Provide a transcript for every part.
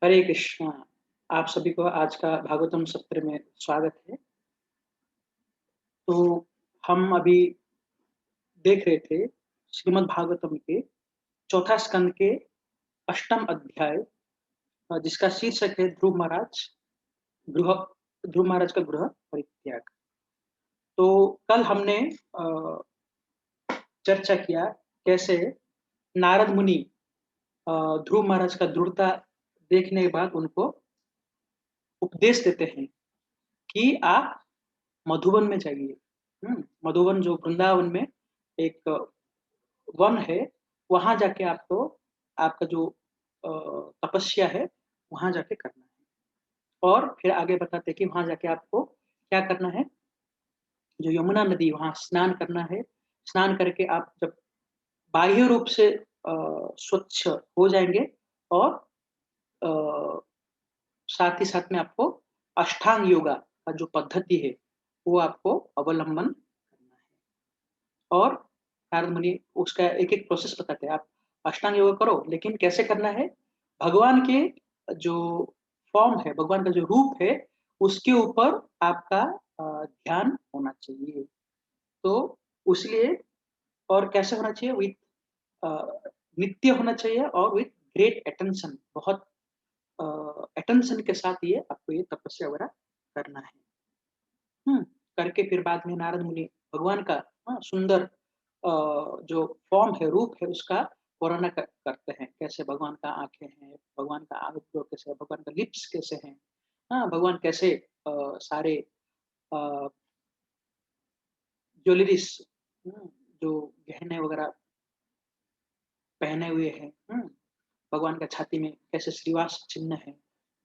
हरे कृष्णा। आप सभी को आज का भागवतम सत्र में स्वागत है। तो हम अभी देख रहे थे श्रीमद् भागवतम के चौथा स्कंद के अष्टम अध्याय, जिसका शीर्षक है गृह ध्रुव महाराज का गृह परित्याग। तो कल हमने अ, चर्चा किया कैसे नारद मुनि अ, ध्रुव महाराज का दृढ़ता देखने के बाद उनको उपदेश देते हैं कि आप मधुबन में जाइए। मधुबन जो वृंदावन में एक वन है, वहां जाके आपको आपका जो अ, तपस्या है वहां जाके करना है। और फिर आगे बताते हैं कि वहां जाके आपको क्या करना है। जो यमुना नदी वहां स्नान करना है। स्नान करके आप जब बाह्य रूप से स्वच्छ हो जाएंगे, और अ, साथ ही साथ में आपको अष्टांग योगा का जो पद्धति है वो आपको अवलंबन करना है। और नारद मुनि उसका एक एक प्रोसेस बताते हैं। आप अष्टांग योग करो, लेकिन कैसे करना है। भगवान के जो फॉर्म है, भगवान का जो रूप है, उसके ऊपर आपका ध्यान होना चाहिए। तो उसलिए, और कैसे होना चाहिए, विथ नित्य होना चाहिए और विथ ग्रेट अटेंशन, बहुत अटेंशन के साथ ये आपको ये तपस्या वगैरह करना है। हम्म करके फिर बाद में नारद मुनि भगवान का सुंदर जो फॉर्म है, रूप है, उसका वर्णन करते हैं। कैसे भगवान का आंखें हैं, भगवान का आंख कैसे है, भगवान का लिप्स कैसे हैं। हाँ, भगवान कैसे सारे ज्वेलरीज, जो गहने वगैरह पहने हुए हैं। भगवान का छाती में कैसे श्रीवास चिन्ह है,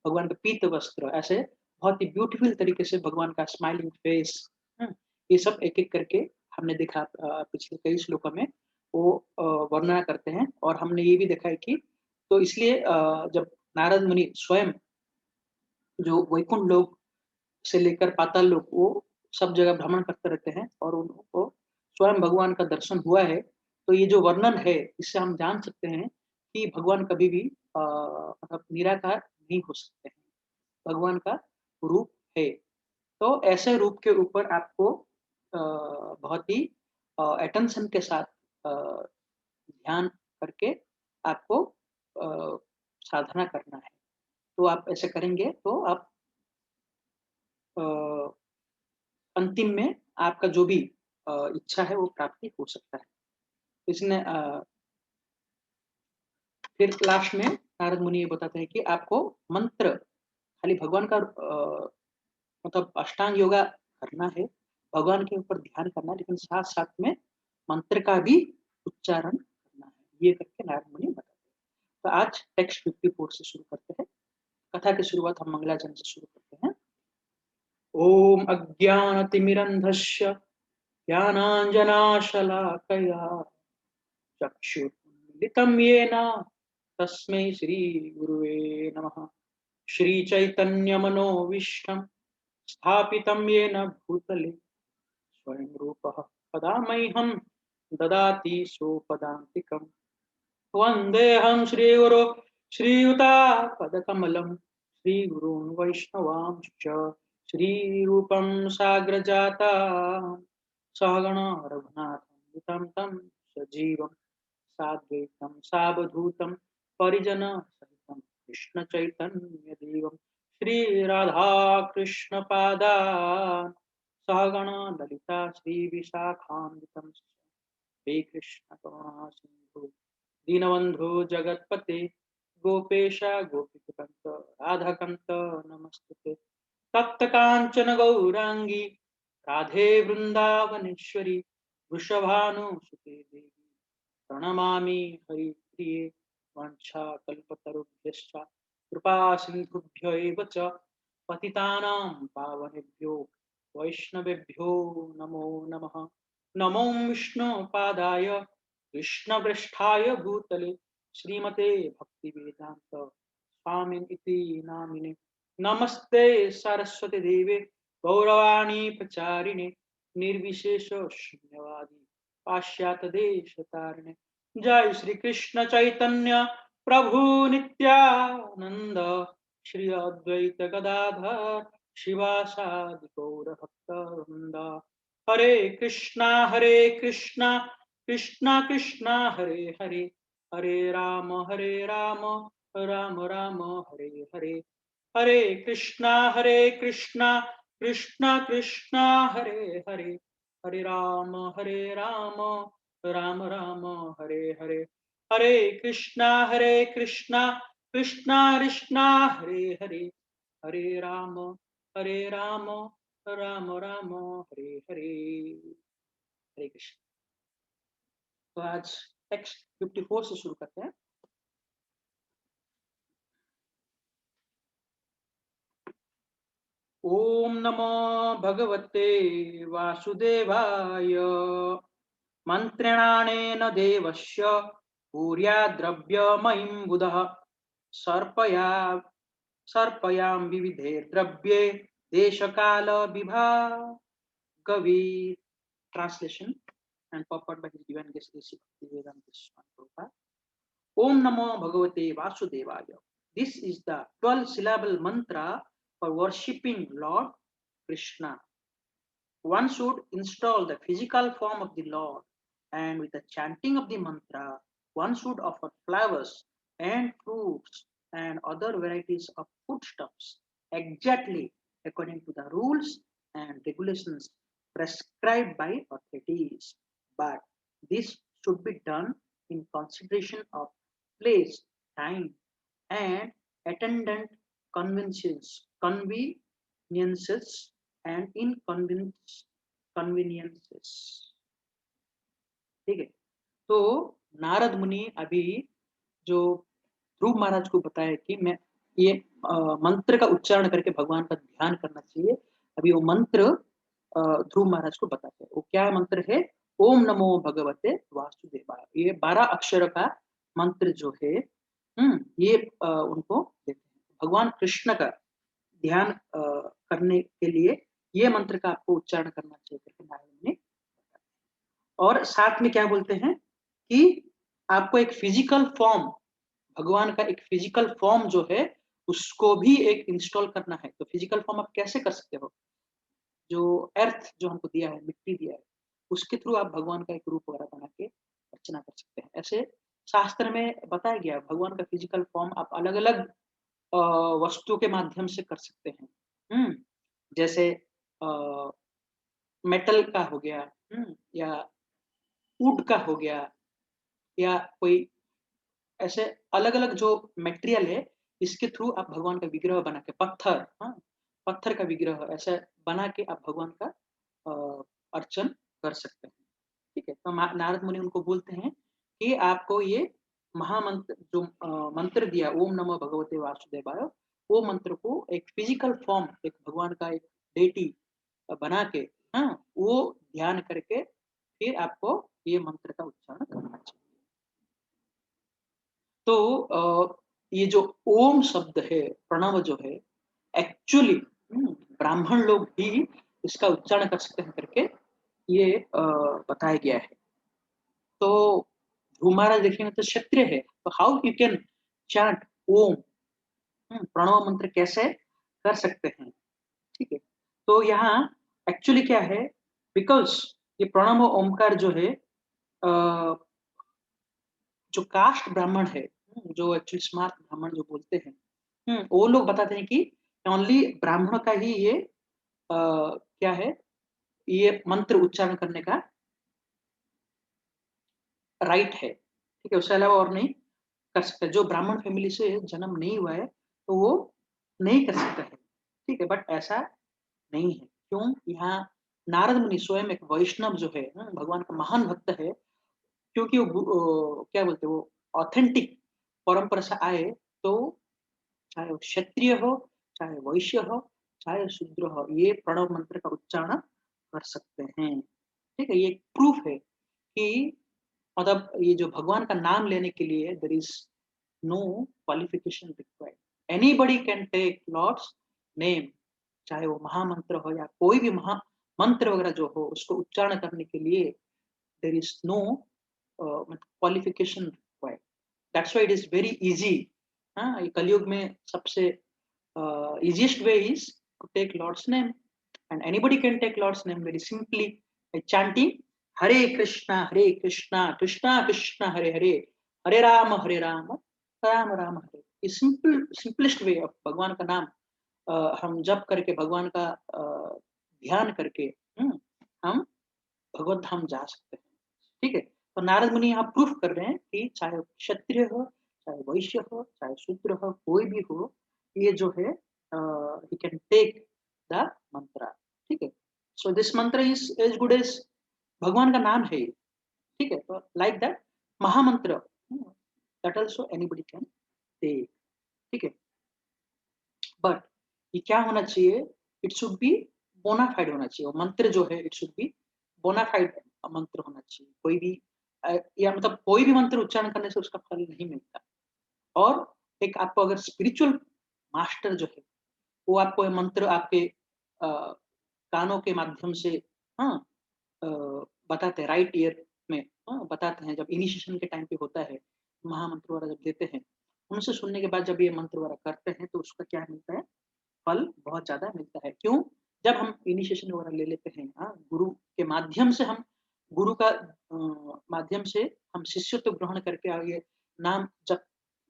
भगवान का पीत वस्त्र, ऐसे बहुत ही ब्यूटीफुल तरीके से भगवान का स्माइलिंग फेस। ये सब एक एक करके हमने देखा पिछले कई श्लोकों में वो वर्णना करते हैं। और हमने ये भी देखा है कि तो इसलिए जब नारद मुनि स्वयं जो वैकुंठ लोक से लेकर पाताल लोक, वो सब जगह भ्रमण करते रहते हैं और उनको स्वयं भगवान का दर्शन हुआ है। तो ये जो वर्णन है, इससे हम जान सकते हैं कि भगवान कभी भी मतलब निराकार नहीं हो सकते हैं। भगवान का रूप है। तो ऐसे रूप के ऊपर आपको बहुत ही अटेंशन के साथ ध्यान करके आपको अ, साधना करना है। तो आप ऐसे करेंगे तो आप अ, अंतिम में आपका जो भी इच्छा है वो प्राप्ति हो सकता है। इसने फिर लास्ट में नारद मुनि ये बताते हैं कि आपको मंत्र खाली भगवान का मतलब अष्टांग योगा करना है, भगवान के ऊपर ध्यान करना है, लेकिन साथ साथ में मंत्र का भी उच्चारण करना है। ये करके नारद मुनि बताते हैं। तो आज टेक्स्ट 54 से शुरू करते हैं। कथा की शुरुआत हम मंगलाचरण से शुरू करते हैं। ओम अज्ञानतिमिरन्धस्य ज्ञानाञ्जनाशलाकया चक्षुर्मिलितं येन तस्मै श्रीगुरुवे नमः। श्रीचैतन्यमनोविष्टं स्थापितं येन भूतले स्वयं रूपः कदा मह्यं ददाति सोपदान्तिकम्। वन्देऽहं श्रीगुरो श्रीयुतापदकमलं श्रीगुरून् वैष्णवांश्च श्रीरूपं साग्रजाता सहगण रघुनाथं तं सजीवं साद्वैतं सावधूतं परिजनसहितं कृष्णचैतन्यदेवं श्रीराधाकृष्णपादान् सहगण ललिता श्रीविशाखान्वितं श्रीकृष्ण सिंधु दीनबंधु जगतपते गोपेश गोपीकांत राधाकांत नमस्ते। तप्त कांचन गौरांगी राधे वृंदावनेश्वरी वृषभानुसुते देवी प्रणमामि हरिप्रिये। वाञ्छाकल्पतरुभ्यश्च कृपा सिन्धुभ्य एव च पतितानां पावनेभ्यो वैष्णवेभ्यो नमो नमः। नमो विष्णुपादाय कृष्णपृष्ठाय भूतले श्रीमते भक्तिवेदांत स्वामिन् इति नामिने। नमस्ते सरस्वती देवे गौरवाणी प्रचारिणे निर्विशेष शून्यवादी पाश्चात्य देश तारिणे। जय श्री कृष्ण चैतन्य प्रभु नित्यानंद श्री अद्वैत गदाधर शिवासादि गौर भक्तवृंद। हरे कृष्णा कृष्णा कृष्णा कृष्णा हरे हरे, हरे राम राम राम हरे हरे। हरे कृष्णा कृष्णा कृष्णा कृष्णा हरे हरे, हरे राम राम राम हरे हरे। हरे कृष्णा कृष्णा कृष्णा हरे हरे, हरे राम राम राम हरे हरे। हरे कृष्ण। तो आज टेक्स्ट 54 से शुरू करते हैं। ओम नमो भगवते वासुदेवाय। मन्त्रणानेन देवस्य भूर्याद्रव्यमयीं बुधः सर्पया सर्पयां विविधे द्रव्ये देशकाल विभागवी। Translation and purport by His Divine Grace A.C. Bhaktivedanta Swami Prabhupada. Om Namo Bhagavate Vasudevaya. This is the 12-syllable mantra for worshipping Lord Krishna. One should install the physical form of the Lord, and with the chanting of the mantra, one should offer flowers and fruits and other varieties of foodstuffs exactly according to the rules and regulations prescribed by authorities. But this should be done in consideration of place, time, and attendant conveniences and inconveniences। ठीक है। तो नारद मुनि अभी जो ध्रुव महाराज को बताया कि मैं ये मंत्र का उच्चारण करके भगवान का ध्यान करना चाहिए। अभी वो मंत्र ध्रुव महाराज को बताते हैं। वो क्या मंत्र है? ओम नमो भगवते वासुदेवाय। ये 12 अक्षर का मंत्र जो है, ये उनको देते हैं। भगवान कृष्ण का ध्यान करने के लिए ये मंत्र का आपको उच्चारण करना चाहिए करके नारद मुनि। और साथ में क्या बोलते हैं कि आपको एक फिजिकल फॉर्म, भगवान का एक फिजिकल फॉर्म जो है उसको भी एक इंस्टॉल करना है। तो फिजिकल फॉर्म आप कैसे कर सकते हो? जो अर्थ जो हमको दिया है, मिट्टी दिया है, उसके थ्रू आप भगवान का एक रूप वगैरह बना के अर्चना कर सकते हैं। ऐसे शास्त्र में बताया गया भगवान का फिजिकल फॉर्म आप अलग अलग वस्तु के माध्यम से कर सकते हैं। जैसे मेटल का हो गया, या वुड का हो गया, या कोई ऐसे अलग अलग जो मटेरियल है, इसके थ्रू आप भगवान का विग्रह बना के पत्थर, पत्थर का विग्रह ऐसा बना के आप भगवान का अर्चन कर सकते हैं। ठीक है। तो नारद मुनि उनको बोलते हैं कि आपको ये महामंत्र जो मंत्र दिया ओम नमो भगवते वासुदेवाय, वो मंत्र को एक फिजिकल फॉर्म, एक भगवान का एक डेटी बना के, वो ध्यान करके फिर आपको ये मंत्र का उच्चारण करना चाहिए। तो ये जो ओम शब्द है, प्रणव जो है, एक्चुअली ब्राह्मण लोग भी इसका उच्चारण कर सकते हैं करके ये बताया गया है। तो ध्रुव महाराज देखेंगे तो क्षत्रिय है, तो हाउ यू कैन चैंट ओम, प्रणव मंत्र कैसे कर सकते हैं? ठीक है। तो यहाँ एक्चुअली क्या है, बिकॉज ये प्रणव ओमकार जो है, जो कास्ट ब्राह्मण है, जो एक्चुअली स्मार्ट ब्राह्मण जो बोलते हैं, वो लोग बताते हैं कि ओनली ब्राह्मण का ही ये क्या है, ये मंत्र उच्चारण करने का राइट है। ठीक है। उसके अलावा और नहीं कर सकते। जो ब्राह्मण फैमिली से जन्म नहीं हुआ है तो वो नहीं कर सकता है। ठीक है। बट ऐसा नहीं है। क्यों? यहाँ नारद मुनि स्वयं एक वैष्णव जो है, भगवान का महान भक्त है, क्योंकि वो क्या बोलते हैं, वो ऑथेंटिक परंपरा से आए। तो चाहे वो क्षत्रिय हो, चाहे वैश्य हो, चाहे शूद्र हो, ये प्रणव मंत्र का उच्चारण कर सकते हैं। ठीक है। ये प्रूफ है कि मतलब ये जो भगवान का नाम लेने के लिए there is no qualification required, anybody can take Lord's name. चाहे वो महामंत्र हो या कोई भी महा मंत्र वगैरह जो हो, उसको उच्चारण करने के लिए there is no qualification required. That's why it is very easy. हाँ, ये कलयुग में सबसे easiest way is to take Lord's name, and anybody can take Lord's name very simply by chanting Hare Krishna, Krishna Krishna, Hare Hare Rama, Rama Rama Hare। ये simplest way of भगवान का नाम हम जप करके, भगवान का ध्यान करके हम भगवत धाम जा सकते हैं। ठीक है, तो नारद मुनि यहाँ प्रूफ कर रहे हैं कि चाहे क्षत्रिय हो, चाहे वैश्य हो, चाहे शूद्र हो, कोई भी हो, ये जो है he can take the mantra. ठीक है, so this mantra is as good as भगवान का नाम है। ठीक है, तो like that mahamantra that also anybody can take. ठीक है, बट ये क्या होना चाहिए, इट शुड बी बोनाफाइड होना चाहिए। वो मंत्र जो है इट शुड बी बोनाफाइड मंत्र होना चाहिए। कोई भी या मतलब कोई भी मंत्र उच्चारण करने से उसका फल नहीं मिलता। और एक आपको अगर स्पिरिचुअल मास्टर जो है वो आपको ये मंत्र आपके कानों के माध्यम से हाँ बताते हैं, राइट ईयर में बताते हैं। जब इनिशिएशन के टाइम पे होता है, महामंत्र वगैरह जब देते हैं, उनसे सुनने के बाद जब ये मंत्र वगैरह करते हैं तो उसका क्या मिलता है, फल बहुत ज्यादा मिलता है। क्यों? जब हम इनिशिएशन वगैरह ले लेते हैं, गुरु के माध्यम से हम गुरु का माध्यम से हम शिष्यत्व ग्रहण करके आगे नाम जब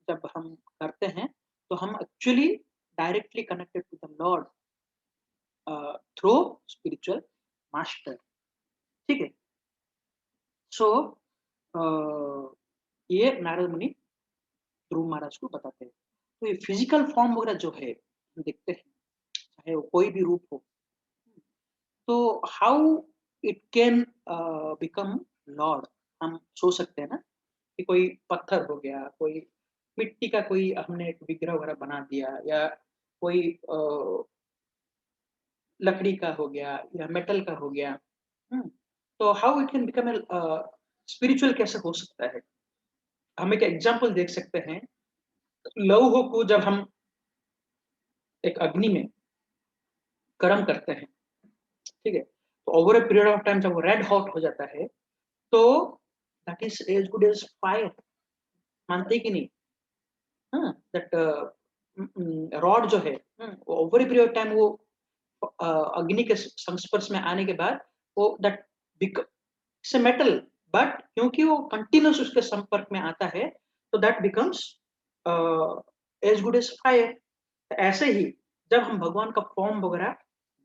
जब हम करते हैं तो हम actually directly connected to the Lord through spiritual master. ठीक है, सो ये नारद मुनि ध्रुव महाराज को बताते हैं। तो ये फिजिकल फॉर्म वगैरह जो है हम देखते हैं, चाहे वो कोई भी रूप हो, तो how it can become Lord. हम सोच सकते हैं ना कि कोई पत्थर हो गया, कोई मिट्टी का कोई हमने एक विग्रह वगैरह बना दिया, या कोई लकड़ी का हो गया या मेटल का हो गया। हम्म, तो how it can become spiritual कैसे हो सकता है। हम एक एग्जांपल देख सकते हैं, लौह को जब हम एक अग्नि में गर्म करते हैं, ठीक है, तो over a period of time जब वो रेड हॉट हो जाता है, तो that is as good as fire. मानते कि नहीं? हाँ, दैट रॉड जो है over a period of time वो अग्नि के संस्पर्श में आने के बाद वो that it's a metal, but क्योंकि वो कंटिन्यूस उसके संपर्क में आता है तो that becomes as good as fire. ऐसे ही जब हम भगवान का फॉर्म वगैरह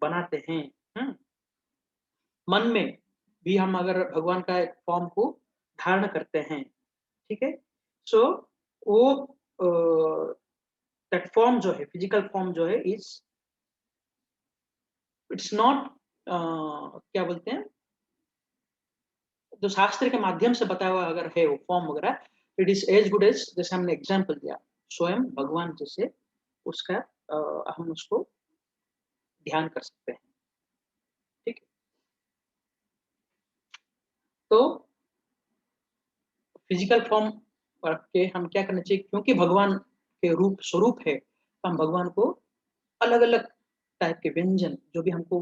बनाते हैं, हम्म, मन में भी हम अगर भगवान का एक फॉर्म को धारण करते हैं, ठीक है, सो वो दैट फॉर्म जो है, फिजिकल फॉर्म जो है इज इट्स नॉट क्या बोलते हैं, जो शास्त्र के माध्यम से बताया हुआ अगर है वो फॉर्म वगैरह, it is as good as, जैसे हमने एग्जाम्पल दिया स्वयं भगवान जैसे उसका हम उसको ध्यान कर सकते हैं। ठीक है, तो फिजिकल फॉर्म के हम क्या करना चाहिए, क्योंकि भगवान के रूप स्वरूप है, तो हम भगवान को अलग अलग टाइप के व्यंजन जो भी हमको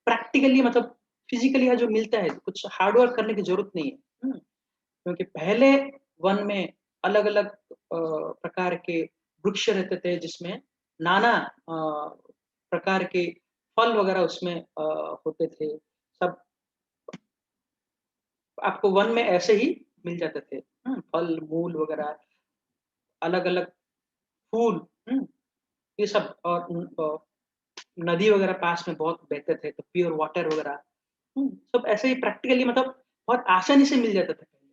प्रैक्टिकली मतलब फिजिकली जो मिलता है, कुछ हार्डवर्क करने की जरूरत नहीं है। क्योंकि पहले वन में अलग अलग प्रकार के वृक्ष रहते थे जिसमें नाना प्रकार के फल वगैरह उसमें होते थे। सब आपको वन में ऐसे ही मिल जाते थे, फल मूल वगैरह, अलग अलग फूल, ये सब। और नदी वगैरह पास में बहुत बहते थे तो प्योर वाटर वगैरह सब ऐसे ही प्रैक्टिकली मतलब बहुत आसानी से मिल जाता था पहले।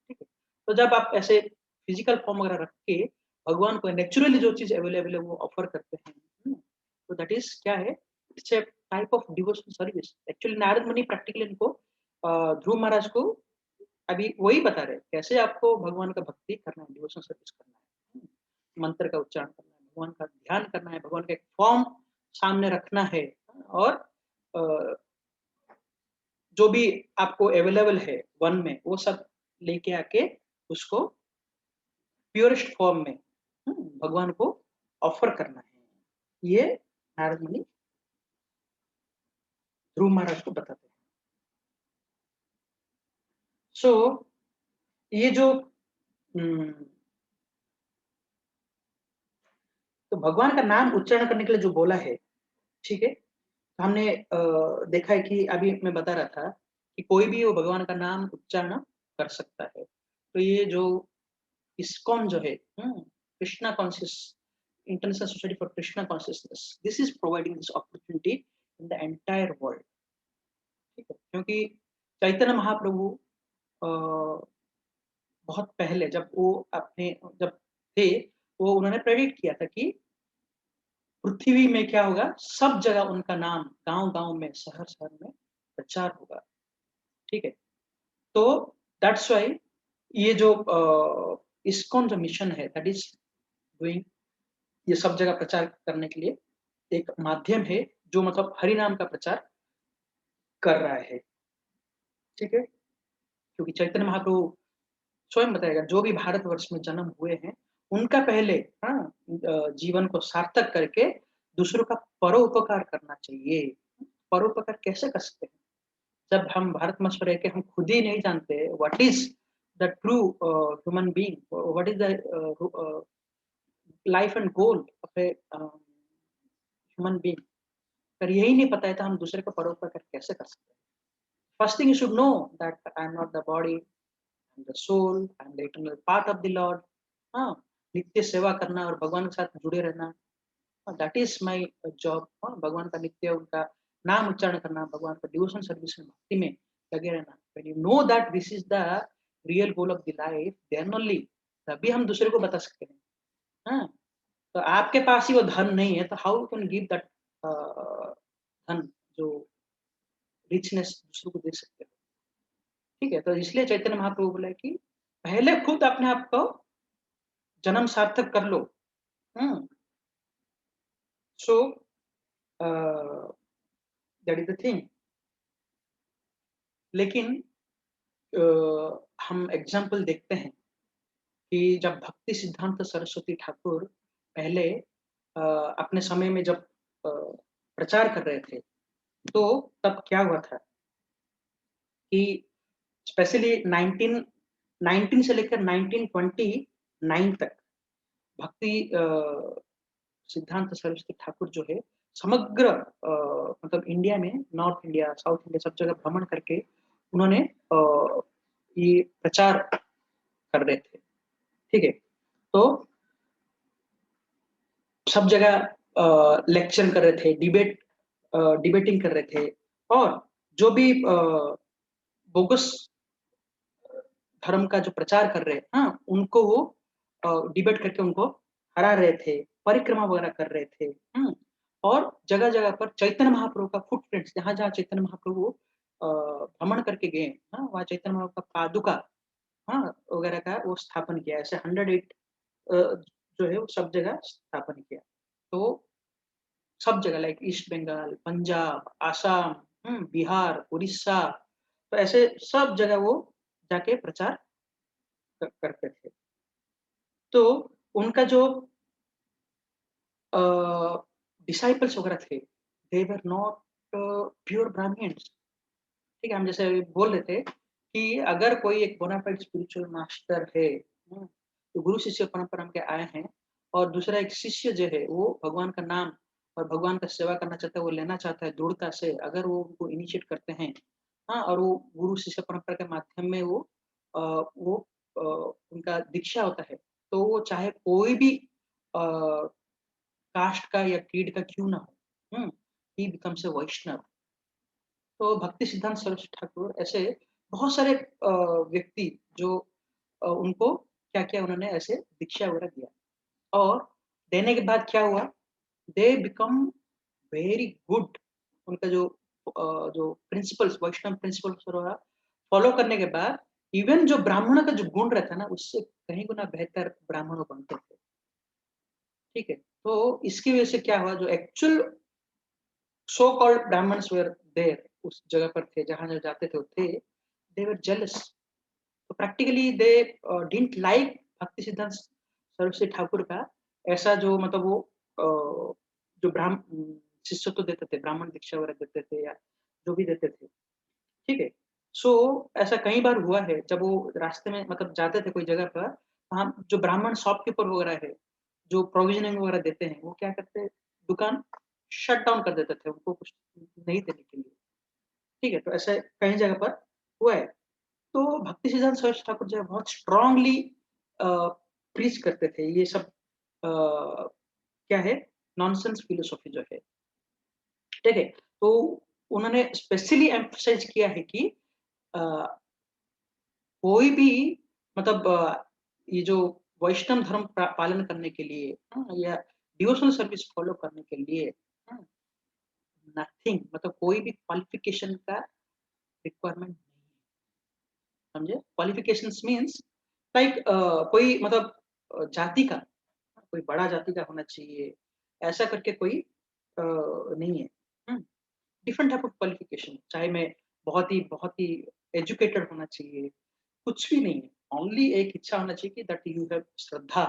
ठीक है, तो जब आप ऐसे फिजिकल फॉर्म वगैरह रख के भगवान को नेचुरली जो चीज अवेलेबल है वो ऑफर करते हैं, तो दैट इज क्या है, it's a type of devotion service. Actually Narad मुनि प्रैक्टिकली इनको ध्रुव महाराज को अभी वही बता रहे कैसे आपको भगवान का भक्ति करना है, डिवोशन सर्विस करना है, मंत्र का उच्चारण करना है, भगवान का ध्यान करना है, भगवान का एक फॉर्म सामने रखना है, और अ, जो भी आपको अवेलेबल है वन में वो सब लेके आके उसको प्योरेस्ट फॉर्म में भगवान को ऑफर करना है। ये नारद मुनि ध्रुव महाराज को बताते हैं। सो ये जो तो भगवान का नाम उच्चारण करने के लिए जो बोला है, ठीक है? तो हमने देखा है कि अभी मैं बता रहा था कि कोई भी वो भगवान का नाम उच्चारण कर सकता है। तो ये जो इस्कॉन जो है, Krishna conscious international society for Krishna consciousness, this is providing this opportunity in the entire world, ठीक है? क्योंकि चैतन्य महाप्रभु अ, बहुत पहले जब वो अपने जब थे, वो उन्होंने प्रेडिक्ट किया था कि पृथ्वी में क्या होगा, सब जगह उनका नाम गाँव-गाँव में, शहर-शहर में प्रचार होगा, ठीक है? तो दैट्स व्हाई ये जो इस्कॉन जो मिशन है दैट इज़ डूइंग, ये सब जगह प्रचार करने के लिए एक माध्यम है, जो मतलब हरि नाम का प्रचार कर रहा है, ठीक है? क्योंकि चैतन्य महाप्रभु स्वयं बताएगा, जो भी भारतवर्ष में जन्म हुए हैं, उनका पहले जीवन को सार्थक करके दूसरों का परोपकार करना चाहिए। परोपकार कैसे कर सकते हैं? जब हम भारतवर्ष में रह के हम खुद ही नहीं जानते what is the true human being, what is the life and goal of a human being, अगर यही नहीं पता है तो हम दूसरे का परोपकार कैसे कर सकते हैं? First thing you should know that I am not the body, I am the soul, I am the eternal part of the Lord. हाँ, नित्य सेवा करना और भगवान के साथ जुड़े रहना, दैट इज़ माय जॉब। भगवान का नित्य उनका नाम उच्चारण करना, भगवान का डिवोशन सर्विस में, भक्ति में लगे रहना। When you know that this is the real goal of the life, then only तभी हम दूसरे को बता सकते हैं। हाँ, तो आपके पास ही वो धन नहीं है, तो how you can give that धन, जो रिचनेस दूसरों को दे सकते हो, ठीक है? तो इसलिए चैतन्य महाप्रभु बोला है कि पहले खुद अपने आप को जन्म सार्थक कर लो। हुँ, सो अ, दैट इज़ द थिंग। लेकिन अ, हम एग्ज़ाम्पल देखते हैं कि जब भक्ति सिद्धांत सरस्वती ठाकुर पहले अपने समय में जब प्रचार कर रहे थे, तो तब क्या हुआ था कि स्पेशली 1919 से लेकर 1929 तक भक्ति सिद्धांत सरस्वती ठाकुर जो है समग्र मतलब इंडिया में, नॉर्थ इंडिया, साउथ इंडिया सब जगह भ्रमण करके उन्होंने ये प्रचार कर रहे थे, ठीक है? तो सब जगह लेक्चर कर रहे थे, डिबेटिंग कर रहे थे, और जो भी बोगस धर्म का जो प्रचार कर रहे हैं, हाँ, उनको वो डिबेट करके उनको हरा रहे थे, परिक्रमा वगैरह कर रहे थे, और जगह-जगह पर चैतन्य महाप्रभु का फुटप्रिंट्स, जहाँ-जहाँ चैतन्य महाप्रभु भ्रमण करके गए, हाँ, वहाँ चैतन्य महाप्रभु का पादुका, हाँ, वगैरह का वो स्थापन किया। ऐसे 108 अ, जो है वो सब जगह स्थापन किया। तो सब जगह लाइक ईस्ट बंगाल, पंजाब, आसाम, बिहार, उड़ीसा, तो ऐसे सब जगह वो जाके प्रचार करते थे। तो उनका जो अ, डिसाइपल्स वगैरह थे, they were not pure Brahmins, ठीक है? हम जैसे अभी बोल रहे थे कि अगर कोई एक बोनाफाइड स्पिरिचुअल मास्टर है, तो गुरु शिष्य परंपरा के आए हैं, और दूसरा एक शिष्य जो है वो भगवान का नाम और भगवान का सेवा करना चाहता है, वो लेना चाहता है दृढ़ता से, अगर वो उनको इनिशिएट करते हैं, हाँ, और वो गुरु शिष्य परंपरा के माध्यम में वो अ, उनका दीक्षा होता है, तो वो चाहे कोई भी अ, कास्ट का या क्रीड का क्यों ना हो, ही बिकम्स अ वैष्णव। तो भक्ति सिद्धांत सरस्वती ठाकुर ऐसे बहुत सारे व्यक्ति जो उनको क्या-क्या उन्होंने ऐसे दीक्षा वगैरह दिया, और देने के बाद क्या हुआ, दे बिकम वेरी गुड। उनका जो प्रिंसिपल्स, वैष्णव प्रिंसिपल्स वगैरह फॉलो करने के बाद इवन जो ब्राह्मण का जो गुण रहता है ना, उससे कहीं गुना बेहतर ब्राह्मण वो बनते थे, ठीक है? तो इसकी वजह से क्या हुआ, जो actual so called Brahmins were there, उस जगह पर थे, जहाँ-जहाँ जाते थे वो थे, दे वर जेलस। तो practically they didn't like Bhaktisiddhanta Saraswati Thakur का ऐसा जो मतलब वो जो शिष्यत्व देते थे, ब्राह्मण दीक्षा वगैरह देते थे, या जो भी देते थे, ठीक है? सो ऐसा कई बार हुआ है जब वो रास्ते में मतलब जाते थे कोई जगह पर, वहाँ जो ब्राह्मण शॉपकीपर वगैरह है, जो प्रोविजनिंग वगैरह देते हैं वो क्या करते हैं, दुकान शट डाउन कर देते थे उनको कुछ नहीं देने के लिए। ठीक है, तो ऐसे कई जगह पर हुआ है। तो भक्ति सिद्धांत सरस्वती ठाकुर जो है बहुत स्ट्रांगली प्रीच करते थे ये सब क्या है, नॉनसेंस फिलोसॉफी जो है। ठीक है, तो उन्होंने स्पेशली एम्फसाइज किया है कि अ, कोई भी मतलब ये जो वैष्णव धर्म पालन करने के लिए या डिवोशनल सर्विस फॉलो करने के लिए नथिंग मतलब कोई भी क्वालिफिकेशन का रिक्वायरमेंट नहीं है, समझे? क्वालिफिकेशंस मीन्स लाइक कोई मतलब जाति का, कोई बड़ा जाति का होना चाहिए, ऐसा करके कोई नहीं है। डिफरेंट टाइप ऑफ क्वालिफिकेशन, चाहे मैं बहुत ही एजुकेटेड होना चाहिए, कुछ भी नहीं है। ओनली एक इच्छा होना चाहिए कि दैट यू हैव श्रद्धा।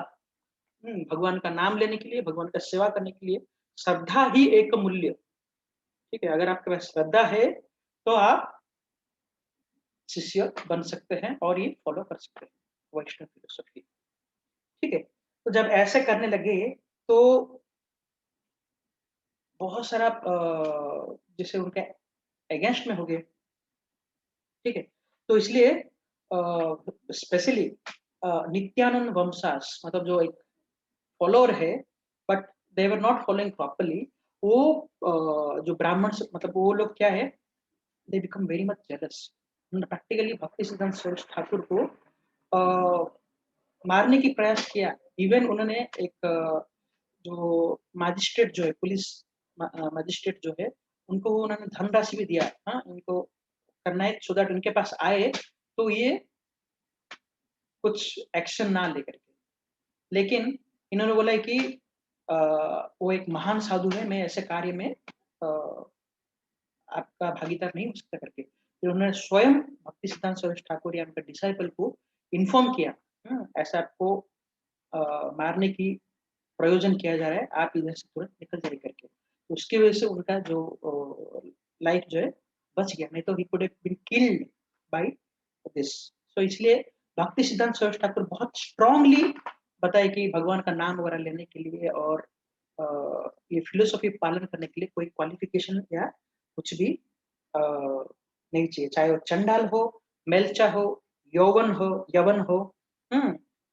भगवान का नाम लेने के लिए, भगवान का सेवा करने के लिए श्रद्धा ही एक मूल्य। ठीक है, अगर आपके पास श्रद्धा है, तो आप शिष्य बन सकते हैं और ये फॉलो कर सकते हैं वैष्णव फिलोसॉफी। ठीक है, तो जब ऐसे करने लगे तो बहुत सारा जैसे उनके अगेंस्ट में हो गए। ठीक है, तो इसलिए स्पेशली नित्यानंद वंशास मतलब जो एक फॉलोअर है, but they were not following properly. वो जो ब्राह्मण मतलब वो लोग क्या है, they become very much jealous. Practically भक्ति सिद्धांत सरस्वती ठाकुर को मारने की प्रयास किया। इवन उन्होंने एक जो मजिस्ट्रेट जो है, पुलिस मजिस्ट्रेट जो है, उनको उन्होंने धनराशि भी दिया, हाँ इनको करना है सो दैट उनके पास आए तो ये कुछ एक्शन ना लेकर के। लेकिन इन्होंने बोला है कि वो एक महान साधु है, मैं ऐसे कार्य में आपका भागीदार नहीं हो सकता करके। फिर उन्होंने स्वयं भक्ति सिद्धांत सरस्वती ठाकुर या उनके डिसाइपल को इन्फॉर्म किया, ऐसा आपको मारने की प्रयोजन किया जा रहा है, आप इधर से तुरंत निकल जाइए करके। तो उसकी वजह से उनका जो लाइफ जो है बच गया, नहीं तो he could have been killed by this. So इसलिए भक्ति सिद्धांत सरस्वती ठाकुर बहुत स्ट्रांगली बताए कि भगवान का नाम वगैरह लेने के लिए और ये फिलोसॉफी पालन करने के लिए कोई क्वालिफिकेशन या कुछ भी नहीं चाहिए, चाहे वो चंडाल हो, मेलचा हो, यवन हो,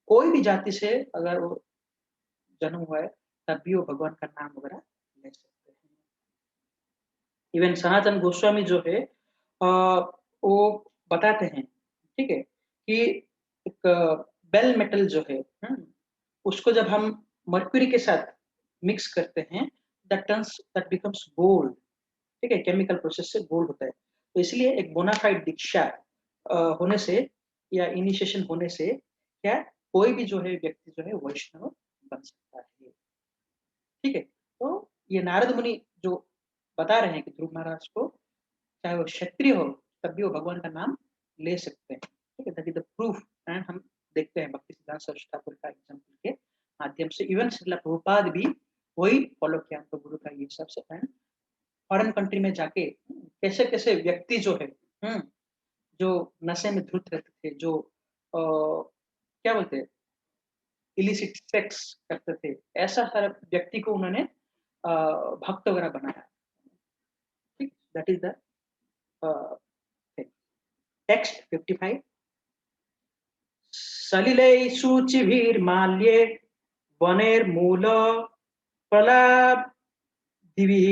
कोई भी जाति से अगर वो जन्म हुआ है, तब भी वो भगवान का नाम वगैरह ले सकते हैं। इवन सनातन गोस्वामी जो है वो बताते हैं, ठीक है, कि एक बेल मेटल जो है, उसको जब हम मर्क्यूरी के साथ मिक्स करते हैं, दैट बिकम्स गोल्ड। ठीक है, केमिकल प्रोसेस से गोल्ड होता है। तो इसलिए एक बोनाफाइड दीक्षा होने से या इनिशिएशन होने से क्या कोई भी जो है व्यक्ति जो है वैष्णव बन सकता है। ठीक है, तो ये नारद मुनि जो बता रहे हैं कि ध्रुव महाराज को चाहे वो क्षत्रिय हो तब भी वो भगवान का नाम ले सकते हैं। ठीक है, that is the proof. And हम देखते हैं भक्ति सिद्धांत सरस्वती ठाकुर का एग्जाम्पल के माध्यम से, इवन श्रील प्रभुपाद भी वही फॉलो किया तो गुरु का ये सबसे। एंड फॉरेन कंट्री में जाके कैसे कैसे व्यक्ति जो है, जो नशे में धुत रहते थे, जो क्या बोलते हैं इलिसिट सेक्स करते थे, ऐसा हर व्यक्ति को उन्होंने भक्त वगैरह बनाया। ठीक, दैट इज द टेक्स्ट 55। सलिलै सूचिभिर्माल्ये वनेर्मूल फलादिभिः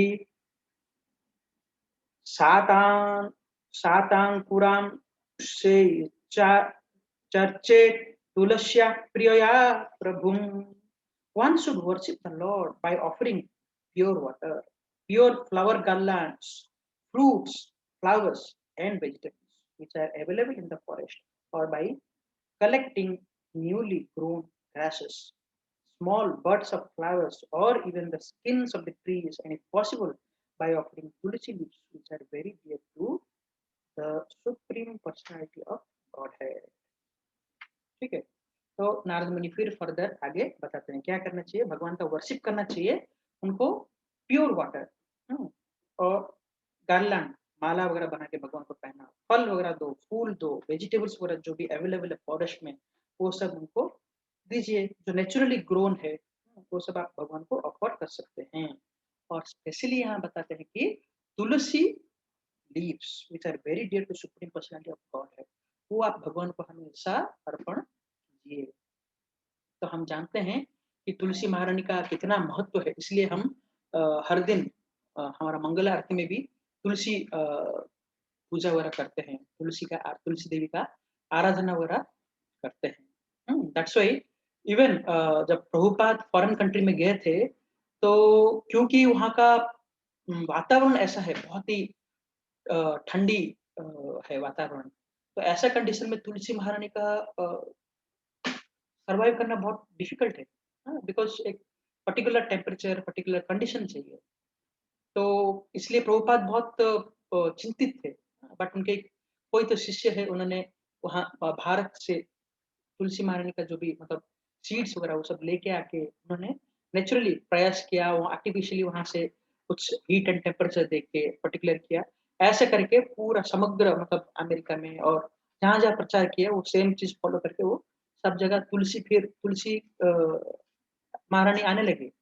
सातां सातांकुरां से चर्चे तुलस्या प्रियया प्रभुम। One should worship the Lord by offering pure water, pure flower garlands, fruits, flowers, and vegetables which are available in the forest, or by collecting newly grown grasses, small buds of flowers, or even the skins of the trees, and if possible, by offering tulsi leaves, which are very dear to the Supreme Personality of Godhead. ठीक है, तो नारद मुनि फिर further आगे बताते हैं क्या करना चाहिए, भगवान का वर्शिप करना चाहिए उनको, प्योर वाटर और गार्लैंड माला वगैरह बना के भगवान को पहना, फल वगैरह दो, फूल दो, वेजिटेबल्स वगैरह जो भी अवेलेबल है फॉरेस्ट में वो सब उनको दीजिए जो नेचुरली ग्रोन है, वो सब आप भगवान को ऑफर कर सकते हैं। और स्पेशली यहाँ बताते हैं कि tulsi leaves which are very dear to supreme personality of God है, वो आप भगवान को हमेशा अर्पण कीजिए। तो हम जानते हैं कि तुलसी महारानी का कितना महत्व है, इसलिए हम हर दिन हमारा मंगल आरती में भी तुलसी पूजा वगैरह करते हैं, तुलसी देवी का आराधना वगैरह करते हैं। दैट्स व्हाई इवन जब प्रभुपाद फॉरेन कंट्री में गए थे, तो क्योंकि वहाँ का वातावरण ऐसा है, बहुत ही ठंडी अ, है वातावरण, तो ऐसा कंडीशन में तुलसी महारानी का सर्वाइव करना बहुत डिफिकल्ट है। बिकॉज़ एक पर्टिकुलर टेम्परेचर, पर्टिकुलर कंडीशन चाहिए। तो इसलिए प्रभुपाद बहुत चिंतित थे। बट उनके कोई तो शिष्य है, उन्होंने वहाँ भारत से तुलसी महारानी का जो भी मतलब सीड्स वगैरह वो सब लेके आके उन्होंने नेचुरली प्रयास किया, वो आर्टिफिशियली वहाँ से कुछ हीट एंड टेम्परेचर देख के पर्टिकुलर किया। ऐसे करके पूरा समग्र मतलब अमेरिका में और जहाँ-जहाँ प्रचार किया वो सेम चीज़ फॉलो करके वो सब जगह तुलसी महारानी आने लगी।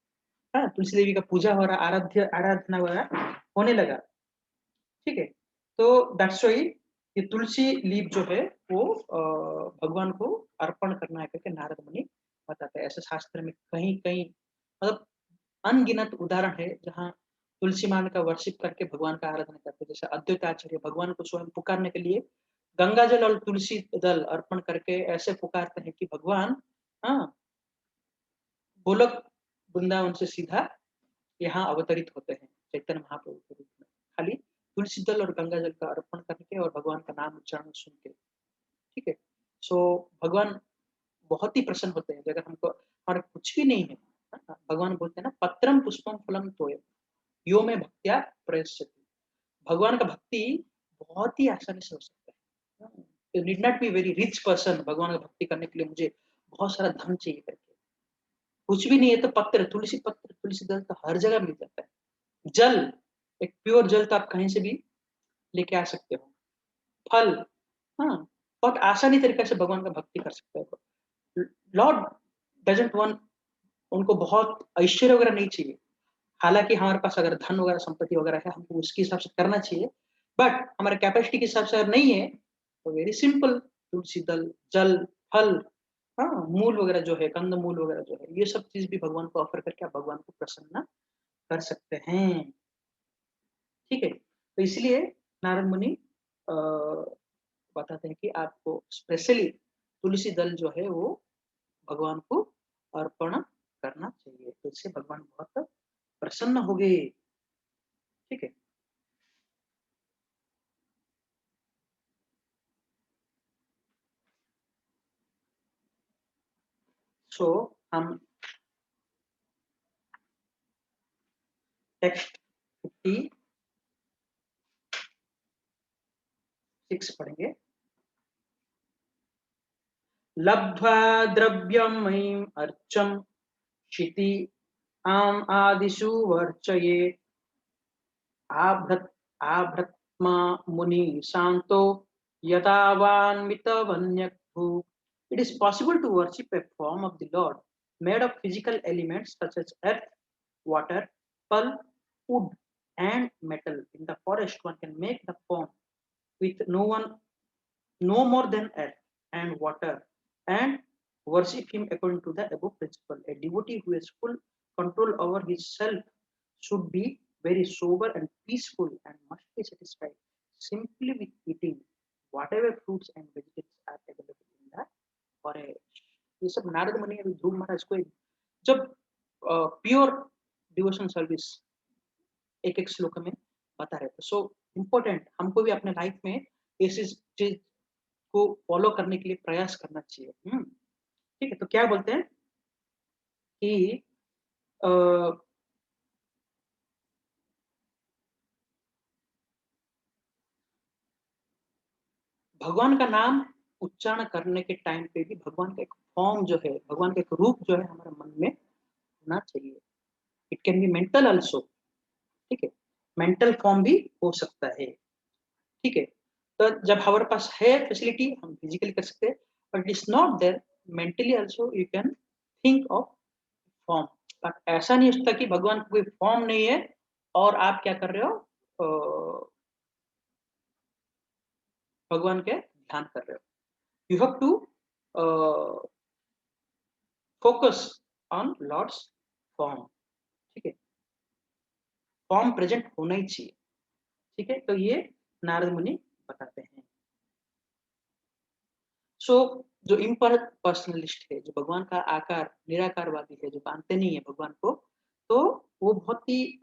हाँ, तुलसी देवी का पूजा हो रहा, आराधना वगैरह होने लगा। ठीक है? तो दैट्स व्हाई ये तुलसी लीफ जो है वो भगवान को अर्पण करना है करके नारद मुनि बताते हैं। ऐसे शास्त्र में कहीं-कहीं मतलब अनगिनत उदाहरण है जहाँ तुलसी मान का वर्शिप करके भगवान का आराधना करते हैं। जैसे अद्वैत आचार्य भगवान को स्वयं पुकारने के लिए गंगा जल और तुलसी दल अर्पण करके ऐसे पुकारते हैं कि भगवान हाँ, गोलोक वृंदावन से सीधा यहाँ अवतरित होते हैं चैतन्य महाप्रभु के रूप में। खाली तुलसी दल और गंगा जल का अर्पण करके और भगवान का नाम उच्चारण सुन के, ठीक है? सो भगवान बहुत ही प्रसन्न होते हैं, अगर हमको हमारा कुछ भी नहीं है, भगवान बोलते हैं ना पत्रम पुष्पम फलम तोय यो में भक्त्या प्रयस्यति। भगवान का भक्ति बहुत ही आसानी से हो सकता है। You need not be very rich person भगवान का भक्ति करने के लिए मुझे बहुत सारा धन चाहिए करके। कुछ भी नहीं है तो पत्र, तुलसी दल तो हर जगह मिल जाता है। जल, एक प्योर जल तो आप कहीं से भी लेके आ सकते हो। फल, हाँ, बहुत आसानी तरीके से भगवान का भक्ति कर सकते हो। लॉर्ड डज़न्ट वांट उनको बहुत ऐश्वर्य वगैरह नहीं चाहिए। हालाँकि हमारे पास अगर धन वगैरह संपत्ति वगैरह है, हमको उसके हिसाब से करना चाहिए। बट हमारे कैपेसिटी के हिसाब से अगर नहीं है, तो वेरी सिंपल तुलसी दल, जल, फल, हाँ, मूल वगैरह जो है, कंद-मूल वगैरह जो है, ये सब चीज़ भी भगवान को ऑफर करके आप भगवान को प्रसन्न कर सकते हैं। ठीक है? तो इसलिए नारद मुनि अ, बताते हैं कि आपको स्पेशली तुलसी दल जो है वो भगवान को अर्पण करना चाहिए। तो इससे भगवान बहुत प्रसन्न होंगे। ठीक है? सो हम टेक्स्ट 56 पढ़ेंगे। लब्ध्वा द्रव्यमयीम् अर्चं क्षिति आम् आदिषु वर्चयेत् आभृत् आभृत्मा मुनि Shanto यतावान्मितवन्यग्भू। It is possible to worship a form of the Lord made of physical elements such as earth, water, pulp, wood, and metal. In the forest, one can make the form with no more than earth and water, and worship him according to the above principle. A devotee who has full control over his self should be very sober and peaceful and must be satisfied simply with eating whatever fruits and vegetables are available in the forest. ये सब नारद मुनि अभी ध्रुव महाराज को जब pure devotion service एक एक श्लोक में बता रहे थे। सो इम्पोर्टेंट हमको भी अपने लाइफ में इस चीज को फॉलो करने के लिए प्रयास करना चाहिए। ठीक है, तो क्या बोलते हैं कि अ, भगवान का नाम उच्चारण करने के टाइम पे भी भगवान का एक फॉर्म जो है, भगवान का एक रूप जो है हमारे मन में होना चाहिए। It can be mental also. ठीक है, मेंटल फॉर्म भी हो सकता है। ठीक है, तो जब हमारे पास है फैसिलिटी हम फिजिकली कर सकते हैं, but it is not there, mentally also you can think of form. ऐसा नहीं हो सकता कि भगवान का कोई फॉर्म नहीं है और आप क्या कर रहे हो, भगवान के ध्यान कर रहे हो। You have to focus on Lord's form, ठीक है, फॉर्म प्रेजेंट होना ही चाहिए, ठीक है। तो ये नारद मुनि बताते हैं। सो जो इम्पर्सनलिस्ट है, जो भगवान का आकार निराकारवादी है, जो मानते नहीं है भगवान को, तो वो बहुत ही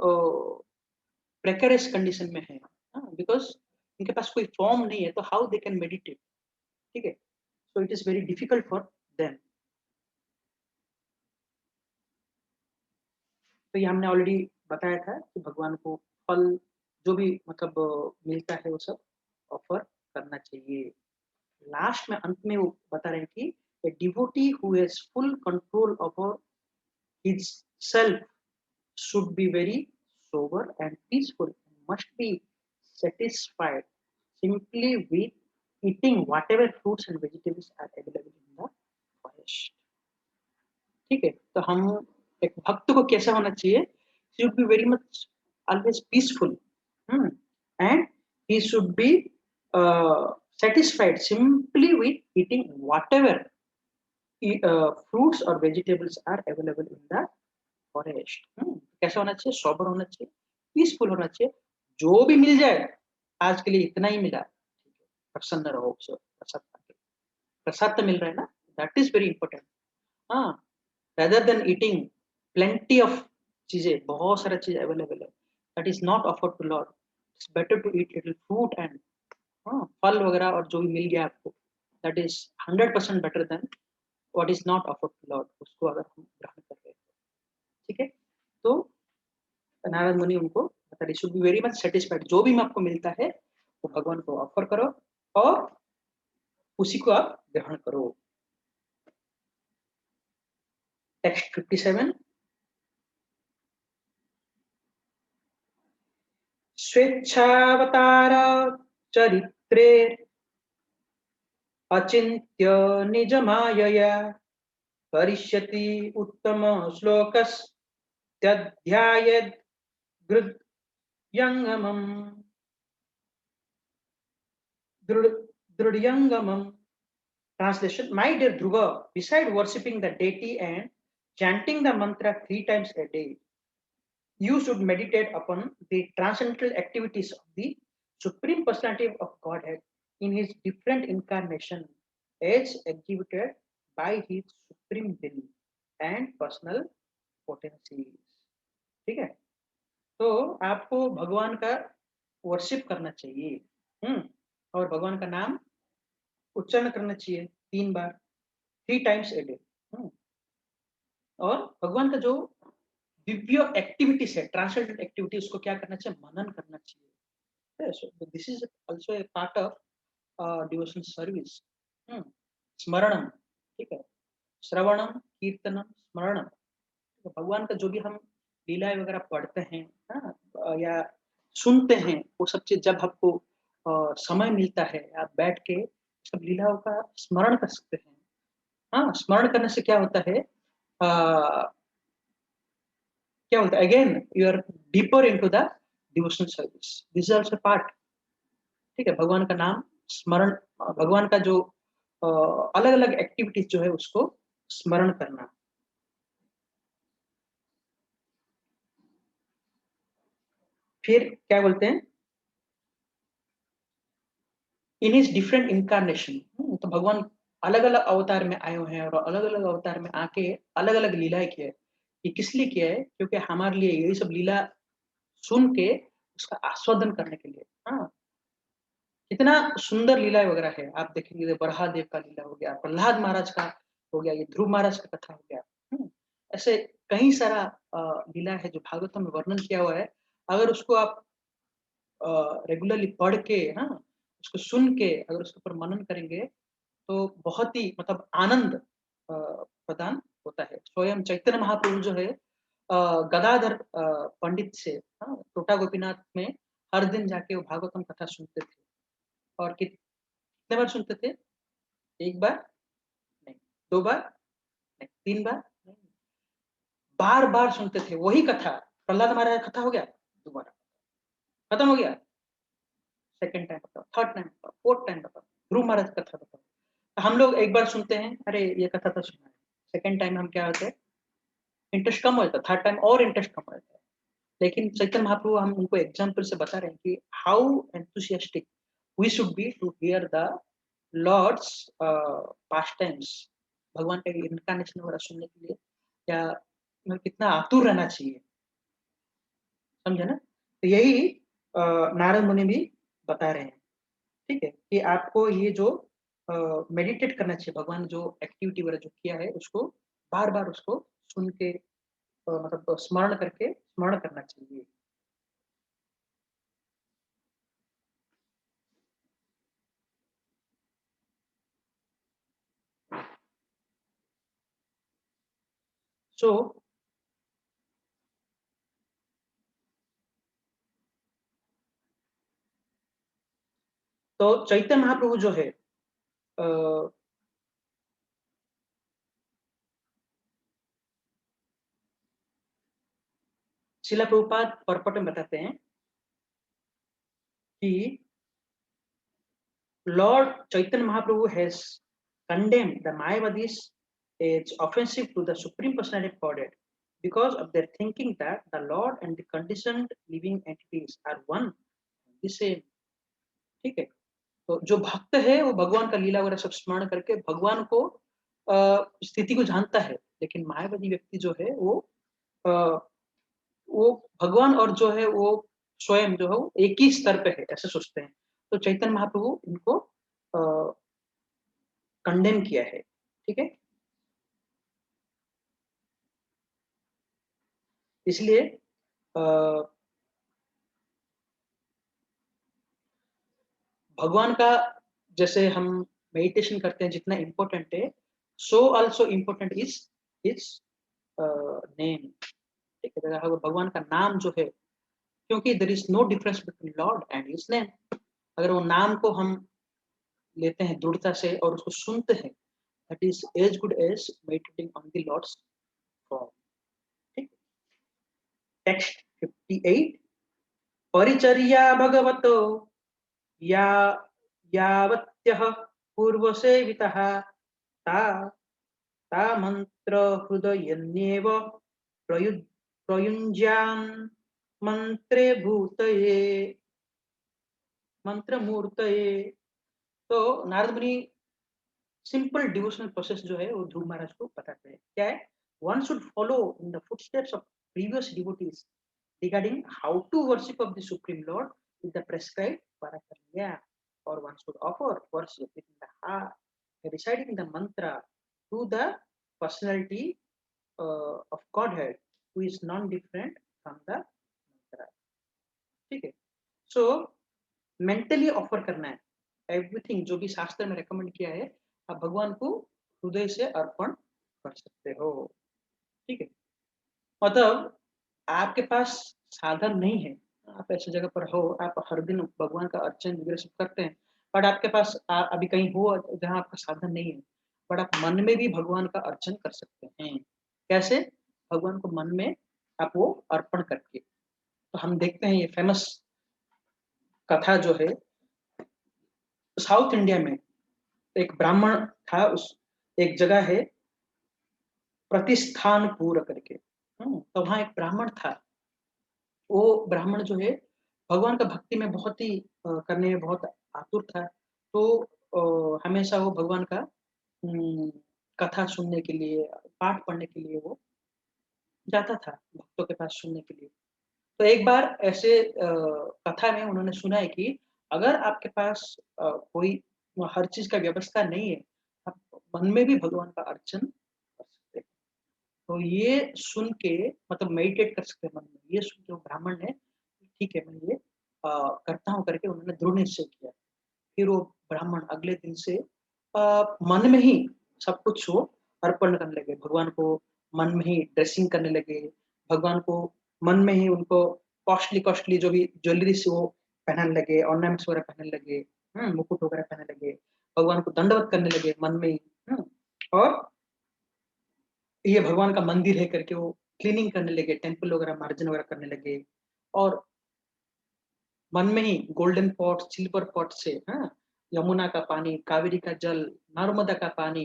प्रेकरियस कंडीशन में है, बिकॉज इनके पास कोई फॉर्म नहीं है, तो हाउ दे कैन मेडिटेट, ठीक है। So it is very difficult for them. तो ये हमने ऑलरेडी बताया था कि भगवान को फल जो भी मतलब मिलता है वो सब ऑफर करना चाहिए। लास्ट में अंत में वो बता रहे हैं कि a devotee who has full control over his self should be very sober and peaceful, must be satisfied simply with eating whatever fruits and vegetables are available in the forest, ठीक है। तो हम एक भक्त को कैसा होना चाहिए, should be very much always peaceful, and he should be satisfied simply with eating whatever fruits or vegetables are available in the forest। कैसा होना चाहिए, सोबर होना चाहिए, पीसफुल होना चाहिए, जो भी मिल जाए आज के लिए इतना ही मिला, ठीक है, प्रसन्न रहो उससे, प्रसाद तो मिल रहा है ना, दैट इज वेरी इंपॉर्टेंट। हाँ, rather than eating plenty of चीजें, बहुत सारा चीज अवेलेबल है, that is not offered to Lord, it's better to eat little fruit and फल वगैरह और जो भी मिल गया आपको, that is 100% better than what is not offered to Lord, उसको अगर हम ग्रहण कर रहे हैं, ठीक है। तो नारद मुनि उनको बता रहे, should be very much satisfied, जो भी आपको मिलता है वो भगवान को ऑफर करो और उसी को आप ग्रहण करो। टेक्स्ट 57, स्वेच्छावतार चरित्रे अचिन्त्य निजमायया करिष्यति उत्तम श्लोकस्त्यध्यायेद् गृह्यंगमम् दृढ़यंगमम्। Translation: My dear Dhruva, beside worshipping the deity and chanting the mantra 3 times a day, you should meditate upon the transcendental activities of the Supreme Personality of Godhead in his different incarnation as exhibited by his supreme will and personal potencies। ठीक है, तो आपको भगवान का worship करना चाहिए, और भगवान का नाम उच्चारण करना चाहिए 3 बार, 3 टाइम्स ए डे। और भगवान का जो दिव्य एक्टिविटीज है, ट्रांसेंडेंट एक्टिविटी, उसको क्या करना चाहिए, मनन करना चाहिए। so this is also a part of devotion service। स्मरणम, ठीक है, श्रवणम कीर्तनम स्मरणम। तो भगवान का जो भी हम लीलाएं वगैरह पढ़ते हैं, या सुनते हैं, वो सब चीज जब आपको समय मिलता है, आप बैठ के सब लीलाओं का स्मरण कर सकते हैं। हाँ, स्मरण करने से क्या होता है, क्या होता है, again you are deeper into the devotional service, this is also part, ठीक है। भगवान का नाम स्मरण, भगवान का जो अलग अलग एक्टिविटीज जो है उसको स्मरण करना। फिर क्या बोलते हैं, इन हिज डिफरेंट इनकारनेशन, तो भगवान अलग अलग अवतार में आए हुए हैं और अलग अलग अवतार में आके अलग अलग लीलाएं किया है। ये किस लिए किया है, क्योंकि हमारे लिए यही सब लीला सुन के उसका आस्वादन करने के लिए। हाँ, कितना सुंदर लीला वगैरह है, आप देखेंगे, बरहा देव का लीला हो गया, प्रहलाद महाराज का हो गया, ये ध्रुव महाराज का कथा हो गया। ऐसे कई सारा लीला है जो भागवतम में वर्णन किया हुआ है। अगर उसको आप रेगुलरली पढ़ के, हाँ, उसको सुन के अगर उसके ऊपर मनन करेंगे तो बहुत ही मतलब आनंद प्रदान होता है। स्वयं चैतन्य महाप्रभु जो है गदाधर पंडित से, हाँ, टोटा गोपीनाथ में हर दिन जाके वो भागवतम कथा सुनते थे। और कितने बार सुनते थे, 1 बार नहीं, 2 बार नहीं, 3 बार नहीं, बार बार सुनते थे वही कथा। प्रहलाद महाराज कथा हो गया, दोबारा खत्म हो गया, सेकंड टाइम बताओ, थर्ड टाइम बताओ, फोर्थ टाइम बताओ, ध्रुव महाराज कथा बताओ। तो हम लोग एक बार सुनते हैं, अरे ये कथा तो सुना है, सेकंड टाइम हम क्या होते हैं, इंटरेस्ट कम हो जाता है, थर्ड टाइम और इंटरेस्ट कम हो जाता है। लेकिन चैतन्य महाप्रभु हम उनको एग्जाम्पल से बता रहे हैं कि how enthusiastic we should be to hear the Lord's pastimes, भगवान का इनकारनेशन वगैरह सुनने के लिए, या कितना आतुर रहना चाहिए, समझे ना। तो यही नारद मुनि भी बता रहे हैं, ठीक है, कि आपको ये जो मेडिटेट करना चाहिए, भगवान जो एक्टिविटी वगैरह जो किया है उसको बार बार उसको सुन के मतलब स्मरण करके स्मरण करना चाहिए। सो तो चैतन्य महाप्रभु जो है अ, शिला प्रभुपाद पर्पट में बताते हैं कि Lord Chaitanya Mahaprabhu has condemned the Mayavadis as offensive to the Supreme Personality of Godhead because of their thinking that the Lord and the conditioned living entities are one and the same। ठीक है, तो जो भक्त है वो भगवान का लीला वगैरह सब स्मरण करके भगवान को स्थिति को जानता है, लेकिन मायावादी व्यक्ति जो है अ, वो भगवान और जो है वो स्वयं जो है वो एक ही स्तर पे है ऐसे सोचते हैं। तो चैतन्य महाप्रभु इनको कंडेम किया है, ठीक है। इसलिए अ, भगवान का जैसे हम मेडिटेशन करते हैं जितना इम्पोर्टेंट है, so also important is is name, ठीक है। अगर भगवान का नाम जो है, क्योंकि there is no difference between Lord and his name, अगर वो नाम को हम लेते हैं दृढ़ता से और उसको सुनते हैं, that is as good as meditating on the Lord's form, ठीक। टेक्स्ट 58, परिचर्या भगवतो या यावत्यः पूर्वसेवितः ता ता मंत्र हृदयन्येव प्रयु प्रयुञ्जान मंत्रे भूतये मंत्र मूर्तये। तो नारद मुनि सिंपल डिवोशनल प्रोसेस जो है वो ध्रुव महाराज को बताते हैं, क्या है, one should follow in the footsteps of previous devotees regarding how to worship of the Supreme Lord with the prescribed parakarya, or one should offer worship within the heart, reciting the mantra to the personality of Godhead, who is non-different from the mantra, ठीक है। सो mentally offer करना है everything जो भी शास्त्र में recommend किया है, आप भगवान को हृदय से अर्पण कर सकते हो, ठीक है। मतलब आपके पास साधन नहीं है, आप ऐसी जगह पर हो, आप हर दिन भगवान का अर्चन वगैरह सब करते हैं, बट आपके पास अभी कहीं हो जहाँ आपका साधन नहीं है, बट आप मन में भी भगवान का अर्चन कर सकते हैं। कैसे? भगवान को मन में आप वो अर्पण करके। तो हम देखते हैं ये फेमस कथा जो है, साउथ इंडिया में एक ब्राह्मण था, उस एक जगह है प्रतिष्ठानपुर करके, तो वहां एक ब्राह्मण था। वो ब्राह्मण जो है भगवान का भक्ति में बहुत ही करने में बहुत आतुर था। तो हमेशा वो भगवान का कथा सुनने के लिए, पाठ पढ़ने के लिए वो जाता था भक्तों के पास सुनने के लिए। तो एक बार ऐसे कथा में उन्होंने सुना है कि अगर आपके पास कोई हर चीज का व्यवस्था नहीं है, आप मन में भी भगवान का अर्चन कर सकते हैं। तो ये सुन के मतलब मेडिटेट कर सकते हैं मन में, ये सुन के वो ब्राह्मण ने ठीक है मैं ये करता हूँ करके उन्होंने दृढ़ निश्चय किया। फिर वो ब्राह्मण अगले दिन से मन में ही सब कुछ वो अर्पण करने लगे भगवान को, मन में ही ड्रेसिंग करने लगे भगवान को, मन में ही उनको कॉस्टली कॉस्टली जो भी ज्वेलरी से वो पहनने लगे, ऑर्नामेंट्स वगैरह पहनने लगे, मुकुट वगैरह पहनने लगे, भगवान को दंडवत करने लगे मन में ही। और ये भगवान का मंदिर है करके वो क्लीनिंग करने लगे, टेम्पल वगैरह मार्जन वगैरह करने लगे और मन में ही गोल्डन पॉट, सिल्वर पॉट से, हाँ, यमुना का पानी, कावेरी का जल, नर्मदा का पानी,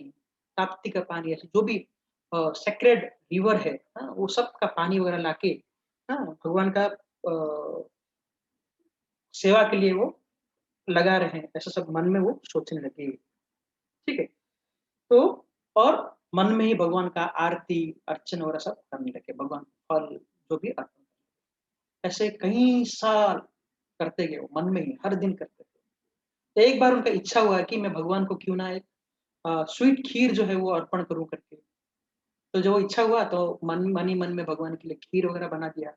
ताप्ती का पानी, ऐसे जो भी सेक्रेड रिवर है, हाँ, वो सब का पानी वगैरह लाके, हाँ, भगवान का सेवा के लिए वो लगा रहे हैं, ऐसा सब मन में वो सोचने लगे। ठीक है? तो और मन में ही भगवान का आरती, अर्चन वगैरह सब करने लगे, भगवान को फल जो भी अर्पण। ऐसे कई साल करते गए वो, मन में ही हर दिन करते थे। तो एक बार उनका इच्छा हुआ कि मैं भगवान को क्यों ना एक स्वीट खीर जो है वो अर्पण करूँ करके। तो जब वो इच्छा हुआ तो मन ही मन में भगवान के लिए खीर वगैरह बना दिया,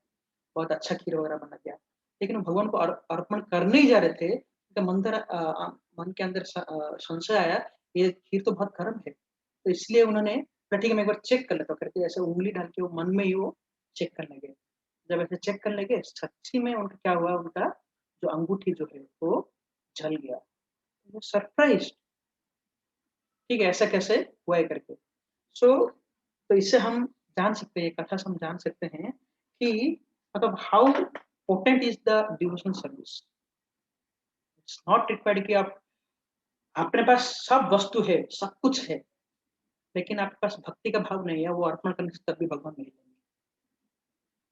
बहुत अच्छा खीर वगैरह बना दिया। लेकिन वो भगवान को अर्पण करने ही जा रहे थे, तो मन के अंदर संशय आया, ये खीर तो बहुत गर्म है। तो इसलिए उन्होंने कहा ठीक है मैं एक बार चेक कर लेता हूँ करके, ऐसे उँगली डाल के वो मन में ही वो चेक करने लगे। जब ऐसे चेक करने लगे, सच्ची में उनका क्या हुआ, उनका जो अंगूठी जो है वो जल गया। वो सरप्राइज़, ठीक है, ऐसा कैसे हुआ है करके। सो तो इससे हम जान सकते हैं, कथा से हम जान सकते हैं कि मतलब how potent is the devotional service. It's not required कि आप अपने पास सब वस्तु है, सब कुछ है, लेकिन आपके पास भक्ति का भाव नहीं है, वो अर्पण करने से तब भी भगवान मिल जाएंगे।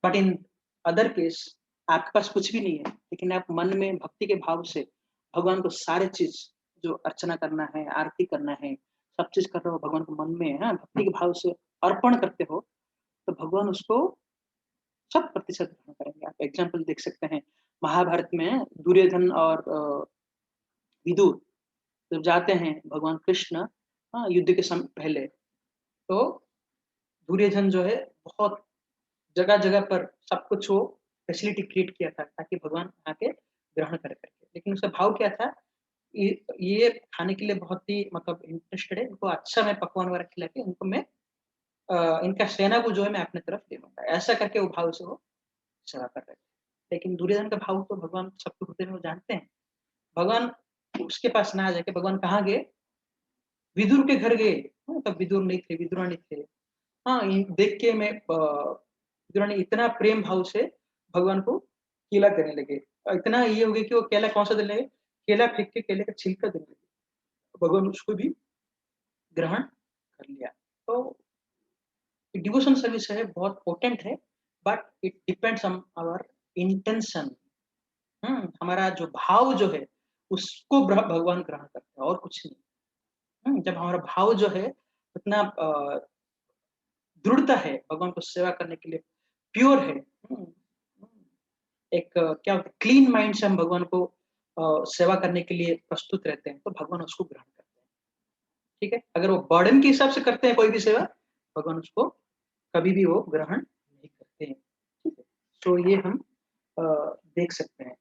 बट इन अदर केस आपके पास कुछ भी नहीं है, लेकिन आप मन में भक्ति के भाव से भगवान को सारे चीज जो अर्चना करना है, आरती करना है, सब चीज कर रहे हो भगवान को मन में है, हाँ, भक्ति के भाव से अर्पण करते हो, तो भगवान उसको 100% ग्रहण करेंगे। आप एग्जाम्पल देख सकते हैं महाभारत में दुर्योधन और विदुर जब जाते हैं भगवान कृष्ण, हाँ, युद्ध के समय पहले, तो दुर्योधन जो है बहुत जगह जगह पर सब कुछ वो फैसिलिटी क्रिएट किया था ताकि भगवान आके ग्रहण करे करके। लेकिन उसका भाव क्या था, ये खाने के लिए बहुत ही मतलब इंटरेस्टेड है, इनको अच्छा मैं पकवान वगैरह खिला के इनको मैं इनका सेना को जो है मैं अपने तरफ ले लूंगा, ऐसा करके वो भाव से वो सेवा कर रहे थे। लेकिन दुर्योधन का भाव तो भगवान सबके हृदय में वो जानते हैं। भगवान उसके पास ना जाके भगवान कहाँ गए, विदुर के घर गए। हाँ, तब विदुर नहीं थे, विदुरानी थे। हाँ, देख के मैं विदुरानी इतना प्रेम भाव से भगवान को केला देने लगे, इतना ये हो गया कि वो केला कौन सा देने लगे, केला फेंक के केले का छिलका देने लगे, भगवान उसको भी ग्रहण कर लिया। तो डिवोशन सर्विस है बहुत पोटेंट है, but it depends on our intention. हमारा जो भाव जो है उसको भगवान ग्रहण करते हैं और कुछ नहीं। जब हमारा भाव जो है उतना दृढ़ता है भगवान को सेवा करने के लिए, प्योर है, एक क्या क्लीन माइंड से हम भगवान को सेवा करने के लिए प्रस्तुत रहते हैं, तो भगवान उसको ग्रहण करते हैं। ठीक है, अगर वो बर्डन के हिसाब से करते हैं कोई भी सेवा, भगवान उसको कभी भी वो ग्रहण नहीं करते हैं। ठीक है, तो ये हम अ, देख सकते हैं।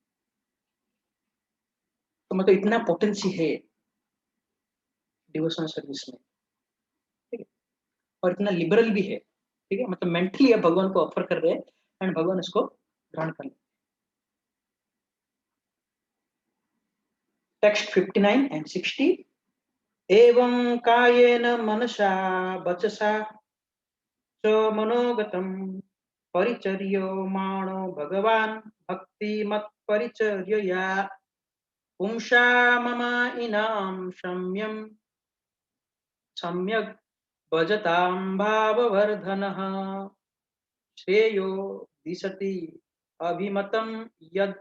तो मतलब इतना पोटेंसी है डिवोशनल सर्विस में। ठीक है, और इतना लिबरल भी है। ठीक है, मतलब मेंटली आप भगवान को ऑफर कर रहे हैं एंड भगवान इसको ग्रहण कर ले। Text 59 and 60। एवं कायेन मनसा वचसा च मनोगतम परिचर्यमाणो भगवान् भक्तिमत्परिचर्यया पुंसा मम इनाम सम्यम सम्यक भजतां भाववर्धनः श्रेयो दिशति अभिमतं यद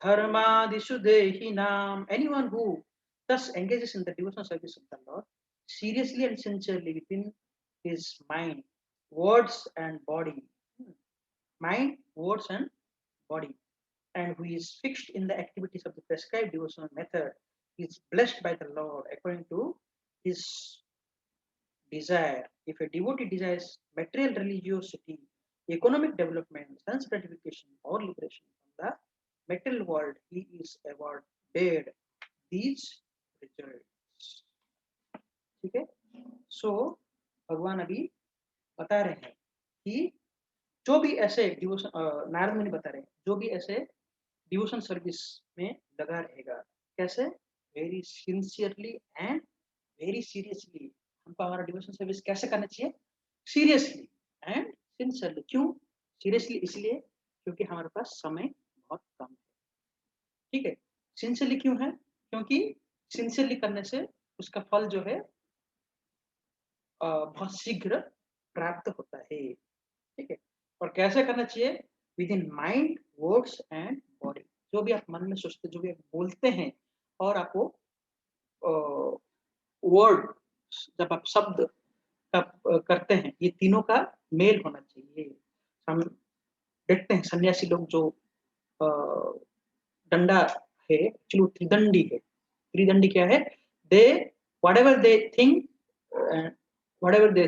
धर्मादिषु देहिनाम। Anyone who thus engages in the devotional service of the Lord seriously and sincerely within his mind, words and body, mind, words and body, and who is fixed in the activities of the prescribed devotional method is blessed by the Lord according to his desire. If a devotee desires material religiosity, economic development, sense gratification, or liberation from the material world, he is awarded these results. ठीक है, सो भगवान अभी बता रहे हैं कि जो भी ऐसे डिवोशन, नारद मुनि बता रहे हैं, जो भी ऐसे डिवोशन सर्विस में लगा रहेगा, कैसे, very sincerely and very seriously. हमको हमारा डिवोशन सर्विस कैसे करना चाहिए, सीरियसली एंड सिंसियरली क्यों? सीरियसली इसलिए क्योंकि हमारे पास समय बहुत कम है। ठीक है? सिंसियरली क्यों है? क्योंकि सिंसियरली करने से उसका फल जो है बहुत शीघ्र प्राप्त होता है। ठीक है? और कैसे करना चाहिए? With in mind, words and body. जो भी आप मन में सोचते, जो भी आप बोलते हैं और आपको वर्ड, जब आप शब्द का करते हैं, ये तीनों का मेल होना चाहिए। हम देखते हैं सन्यासी लोग जो अ, डंडा है, एक्चुअली वो त्रिदंडी है। त्रिदंडी क्या है? They whatever they think, whatever they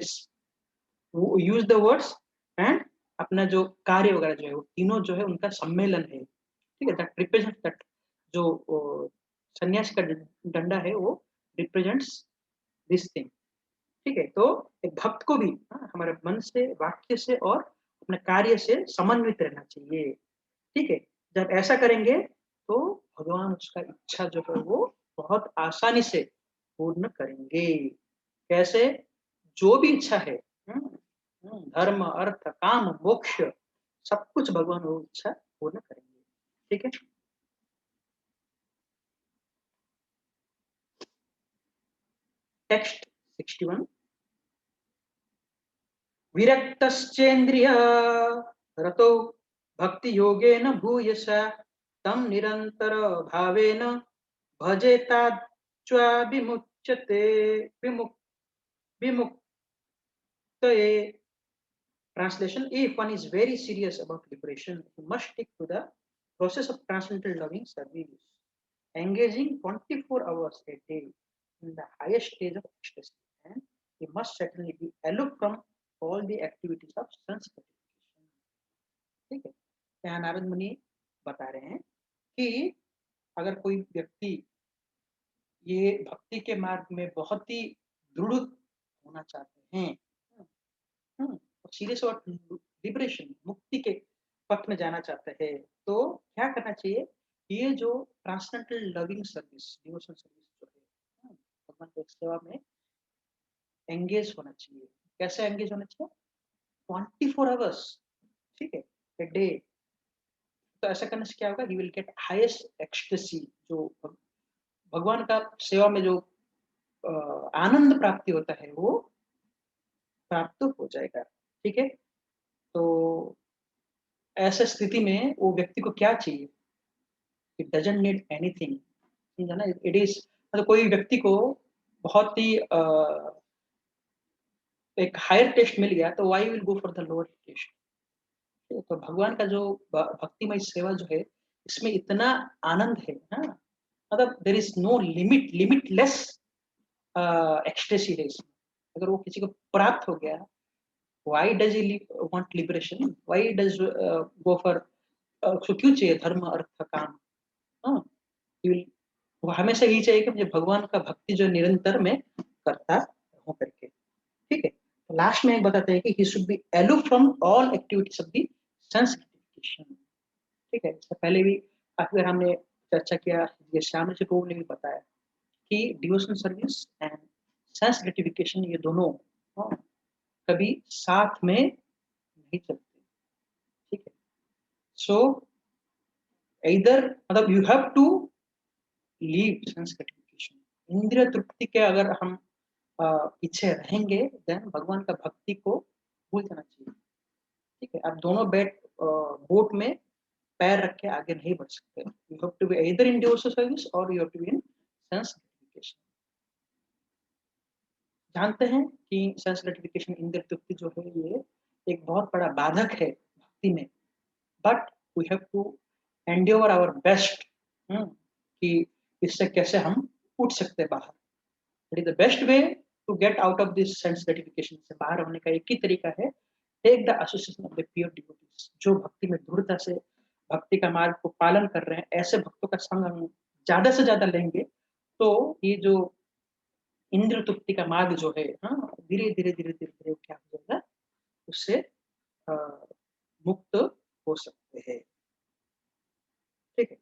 use the words and अपना जो कार्य वगैरह जो है वो तीनों जो है उनका सम्मेलन है। ठीक है? दैट रिप्रेजेंट दैट जो सन्यासी का डंडा है वो रिप्रेजेंट्स दिस थिंग। ठीक है? तो एक भक्त को भी हमारे मन से, वाक्य से और अपने कार्य से समन्वित रहना चाहिए। ठीक है? जब ऐसा करेंगे तो भगवान उसका इच्छा जो है वो बहुत आसानी से पूर्ण करेंगे। कैसे? जो भी इच्छा है, धर्म, अर्थ, काम, मोक्ष, सब कुछ भगवान वो इच्छा पूर्ण करेंगे। ठीक है? टेक्स्ट 61। विरक्तश्चेन्द्रिय रतो भक्ति योगेन भूयसा तम निरंतर भावेन भजेताच्वा विमुच्यते विमुक्तये। Translation: if one is very serious about liberation, he must stick to the process of transcendental loving service, engaging 24 hours a day in the highest stage of ecstasy, and he must certainly be aloof from all the activities of sense gratification. ठीक है? यहाँ नारद मुनि बता रहे हैं कि अगर कोई व्यक्ति ये भक्ति के मार्ग में बहुत ही दृढ़ होना चाहते हैं, सीरियस और लिबरेशन, मुक्ति के पथ में जाना चाहते हैं, तो क्या करना चाहिए? ये जो ट्रांससेंडेंटल लविंग सर्विस, डिवोशन सर्विस जो है, भगवान की सेवा में एंगेज होना चाहिए। कैसे एंगेज होना चाहिए? 24 आवर्स। ठीक है? A day. तो ऐसा करने से क्या होगा? He will get highest ecstasy. जो भगवान का सेवा में जो आनंद प्राप्ति होता है वो प्राप्त हो जाएगा। ठीक है? तो ऐसे स्थिति में वो व्यक्ति को क्या चाहिए? It doesn't need anything. समझा ना? इट इज मतलब कोई व्यक्ति को बहुत ही एक हायर टेस्ट मिल गया तो why will go for the lower taste? तो भगवान का जो भक्तिमय सेवा जो है, इसमें इतना आनंद है ना, मतलब there is no limit, limitless ecstasy है इसमें। अगर वो किसी को प्राप्त हो गया, why does he want liberation? Why does go for उसको क्यों चाहिए धर्म, अर्थ, काम? हाँ, he will- वो हमेशा यही चाहिए कि मुझे भगवान का भक्ति जो निरंतर में करता हूँ करके। ठीक है? तो लास्ट में एक बताते हैं कि he should be aloof from all activities of the sense gratification। ठीक है? इससे पहले भी काफी बार हमने चर्चा किया, ये श्याम जी को ने भी बताया कि devotional service and sense gratification ये दोनों हाँ, कभी साथ में नहीं चलते। ठीक है? सो इधर मतलब you have to leave sense gratification. इंद्रिय तृप्ति के अगर हम पीछे रहेंगे, देन भगवान का भक्ति को भूल जाना चाहिए। ठीक है? आप दोनों बोट में पैर रख के आगे नहीं बढ़ सकते। You have to be either in devotional service और you have to be in sense gratification. जानते हैं कि सेंस ग्रेटिफिकेशन, इंद्रिय तृप्ति जो है ये एक बहुत बड़ा बाधक है भक्ति में। But we have to endure our best कि इससे कैसे हम उठ सकते हैं बाहर। It is the best way to get out of this sense gratification. से बाहर होने का एक ही तरीका है, take the association of the pure devotees. जो भक्ति में दृढ़ता से भक्ति का मार्ग को पालन कर रहे हैं, ऐसे भक्तों का संग हम ज्यादा से ज्यादा लेंगे तो ये जो इंद्र तृप्ति का मार्ग जो है, धीरे धीरे धीरे धीरे धीरे क्या हो जाएगा, उससे अ, मुक्त हो सकते हैं। ठीक है?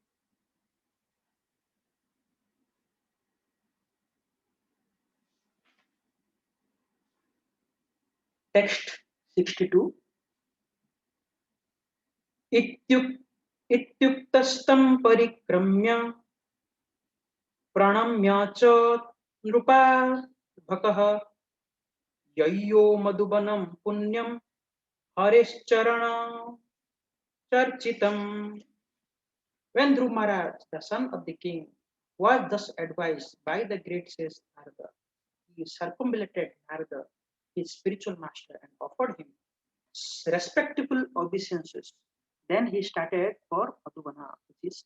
टेक्स्ट 62। इत्युक्तस्तं परिक्रम्य प्रणम्य च नृपाभकः यय्यो मधुबनं पुण्यं हरेश्चरण चर्चितम्. When Dhruv Maharaj, the son of the king, was thus advised by the great sage Narada, he circumambulated Narada, his spiritual master, and offered him respectable obeisances. Then he started for Madhuvana, which is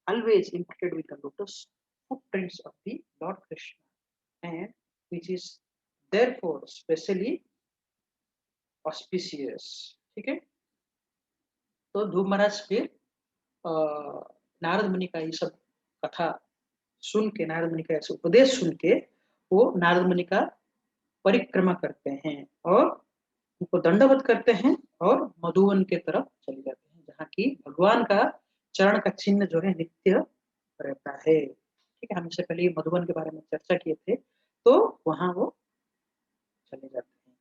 always impacted with the lotus footprints of the Lord Krishna, and which is therefore specially auspicious. ठीक है, तो ध्रुव महाराज फिर अ, नारद मुनि का ये सब कथा सुन के, नारद मुनि का ऐसे उपदेश सुन के वो नारद मुनि का परिक्रमा करते हैं और उनको दंडवत करते हैं और मधुवन के तरफ चले जाते हैं, जहाँ की भगवान का चरण का चिन्ह जो है नित्य रहता है। ठीक है, हम इससे पहले मधुवन के बारे में चर्चा किए थे, तो वहां वो चले जाते हैं।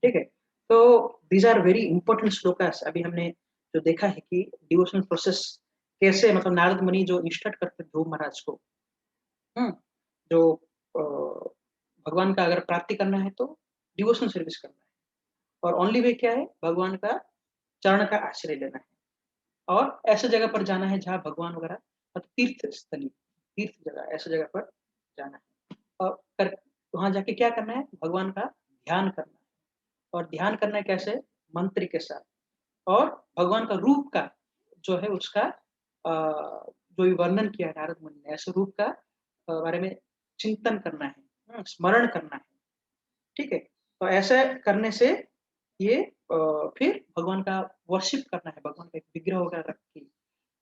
ठीक है, तो these are very important shlokas. अभी हमने जो देखा है कि डिवोशनल प्रोसेस कैसे, मतलब नारद मुनि जो इंस्ट्रक्ट करते ध्रुव महाराज को, जो भगवान का अगर प्राप्ति करना है तो डिवोशनल सर्विस करना है, और ओनली वे क्या है, भगवान का चरण का आश्रय लेना है और ऐसे जगह पर जाना है जहाँ भगवान वगैरह, मतलब तीर्थ स्थली, तीर्थ जगह, ऐसे जगह पर जाना है और कर वहां जाके क्या करना है, भगवान का ध्यान करना है। और ध्यान करना है कैसे, मंत्र के साथ, और भगवान का रूप का जो है उसका जो भी वर्णन किया है नारद मुनि ने, ऐसे रूप का बारे में चिंतन करना है, स्मरण करना है। ठीक है, तो ऐसे करने से ये फिर भगवान का वर्शिप करना है, भगवान का एक विग्रह वगैरह रख के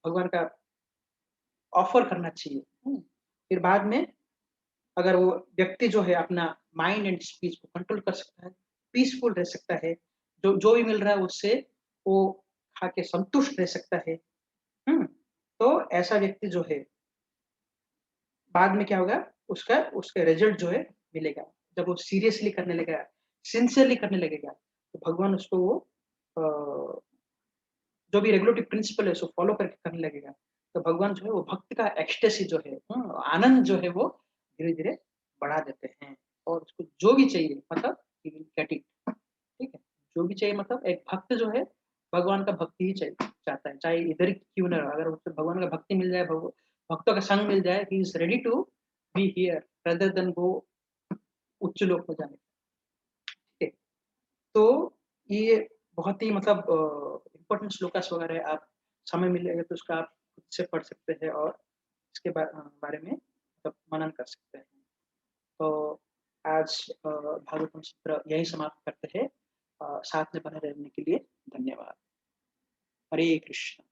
भगवान का ऑफर करना चाहिए। फिर बाद में अगर वो व्यक्ति जो है अपना माइंड एंड स्पीच को कंट्रोल कर सकता है, पीसफुल रह सकता है, जो जो भी मिल रहा है उससे वो खा के संतुष्ट रह सकता है। तो ऐसा व्यक्ति जो है बाद में क्या होगा, उसका उसका रिजल्ट जो है मिलेगा। जब वो सीरियसली करने लगेगा, सिंसियरली करने लगेगा, तो भगवान उसको वो जो भी रेगुलेटरी प्रिंसिपल है उसको फॉलो करके करने लगेगा, तो भगवान जो है वो भक्त का एक्सटेसी जो है, आनंद जो है वो धीरे धीरे बढ़ा देते हैं, और उसको जो भी चाहिए मतलब गेट इट। ठीक है, जो भी चाहिए, मतलब एक भक्त जो है भगवान का भक्ति ही चाहिए चाहता है, चाहे इधर ही क्यों ना रहो, अगर उसको भगवान का भक्ति मिल जाए, भक्तों का संग मिल जाए, he is ready to be here rather than go उच्च लोक में जाने। ठीक है, तो ये बहुत ही मतलब इम्पोर्टेंट श्लोकास वगैरह है, आप समय मिलेगा तो उसका आप खुद से पढ़ सकते हैं और इसके बारे में मतलब मनन कर सकते हैं। तो आज भागवतम सत्र यही समाप्त करते हैं। साथ में बने रहने के लिए धन्यवाद। हरे कृष्ण।